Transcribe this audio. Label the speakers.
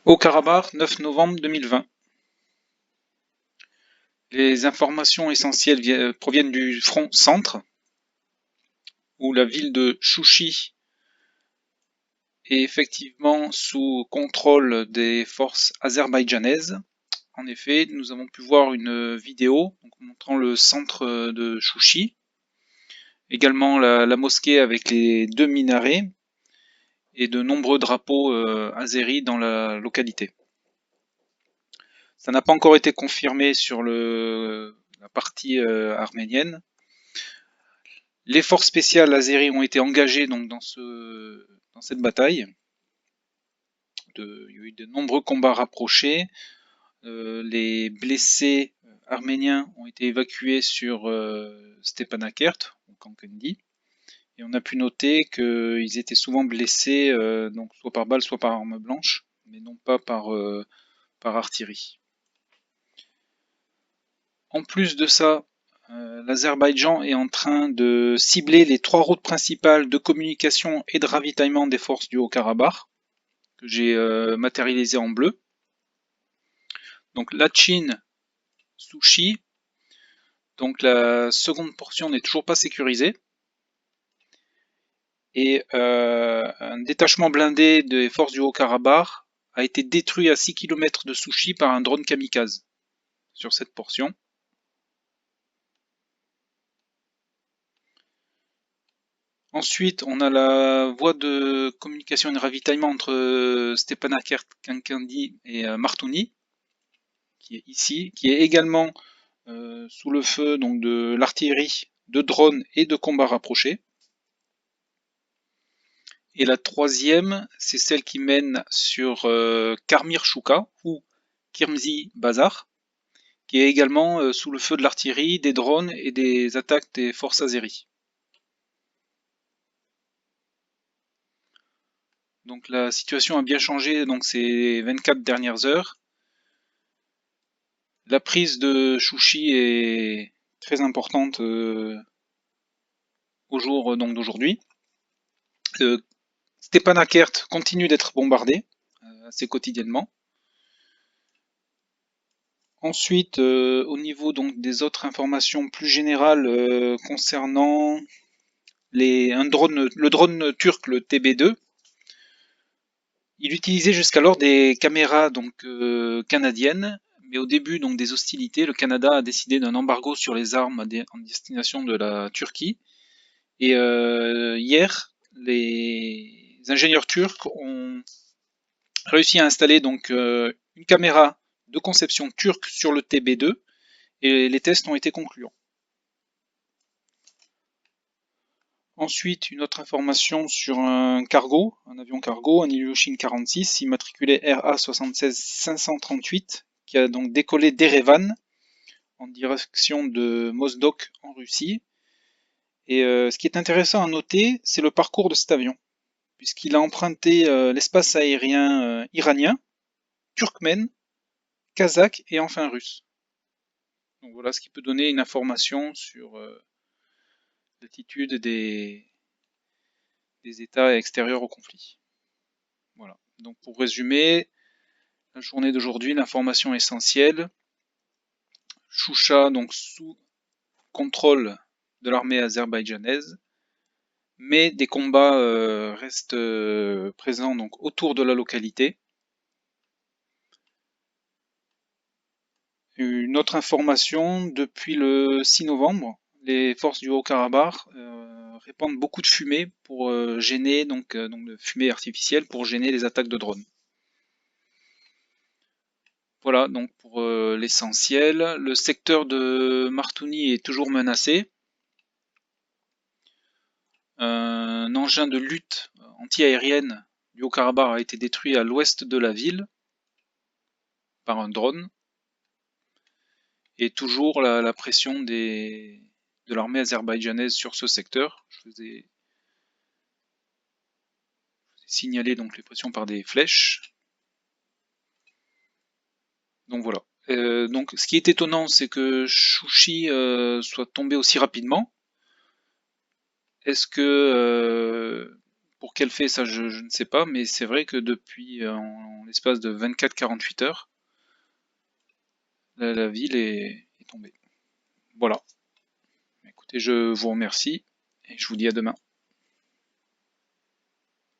Speaker 1: Haut-Karabakh, 9 novembre 2020. Les informations essentielles proviennent du front centre, où la ville de Chouchi est effectivement sous contrôle des forces azerbaïdjanaises. En effet, nous avons pu voir une vidéo montrant le centre de Chouchi, également la mosquée avec les 2 minarets et de nombreux drapeaux azéris dans la localité. Ça n'a pas encore été confirmé sur la partie arménienne. Les forces spéciales azéries ont été engagées donc dans cette bataille. Il y a eu de nombreux combats rapprochés. Les blessés arméniens ont été évacués sur Stepanakert, ou Kankendi. Et on a pu noter qu'ils étaient souvent blessés donc soit par balle, soit par arme blanche, mais non pas par artillerie. En plus de ça, l'Azerbaïdjan est en train de cibler les 3 routes principales de communication et de ravitaillement des forces du Haut-Karabakh, que j'ai matérialisé en bleu. Donc Lachin, Souchi, donc la seconde portion n'est toujours pas sécurisée. Et un détachement blindé des forces du Haut-Karabakh a été détruit à 6 km de Souchi par un drone kamikaze sur cette portion. Ensuite, on a la voie de communication et de ravitaillement entre Stepanakert, Kankendi et Martouni, qui est ici, qui est également sous le feu donc, de l'artillerie, de drones et de combats rapprochés. Et la troisième, c'est celle qui mène sur Karmir Chouka ou Kirmzi Bazar, qui est également sous le feu de l'artillerie, des drones et des attaques des forces azéries. Donc la situation a bien changé donc ces 24 dernières heures. La prise de Chouchi est très importante au jour donc d'aujourd'hui. Stepanakert continue d'être bombardé assez quotidiennement. Ensuite, au niveau donc des autres informations plus générales concernant le drone turc, le TB2, il utilisait jusqu'alors des caméras donc canadiennes, mais au début donc des hostilités, le Canada a décidé d'un embargo sur les armes en destination de la Turquie. Et hier, les ingénieurs turcs ont réussi à installer donc une caméra de conception turque sur le TB2 et les tests ont été concluants. Ensuite, une autre information sur un cargo, un avion cargo, un Ilyushin 46, immatriculé RA 76538, qui a donc décollé d'Erevan en direction de Mozdok en Russie. Et ce qui est intéressant à noter, c'est le parcours de cet avion, puisqu'il a emprunté l'espace aérien iranien, turkmène, kazakh et enfin russe. Donc voilà ce qui peut donner une information sur l'attitude des États extérieurs au conflit. Voilà. Donc pour résumer, la journée d'aujourd'hui, l'information essentielle. Choucha, donc sous contrôle de l'armée azerbaïdjanaise, mais des combats restent présents donc autour de la localité. Une autre information, depuis le 6 novembre, les forces du Haut-Karabakh répandent beaucoup de fumée pour gêner, donc de fumée artificielle pour gêner les attaques de drones. Voilà donc pour l'essentiel. Le secteur de Martouni est toujours menacé. Un engin de lutte anti-aérienne du Haut-Karabakh a été détruit à l'ouest de la ville par un drone. Et toujours la pression de l'armée azerbaïdjanaise sur ce secteur. Je vous ai signalé donc les pressions par des flèches. Donc voilà. Donc ce qui est étonnant, c'est que Chouchi soit tombé aussi rapidement. Est-ce que Pour quel fait, ça je ne sais pas, mais c'est vrai que depuis en l'espace de 24-48 heures, la ville est tombée. Voilà. Écoutez, je vous remercie et je vous dis à demain.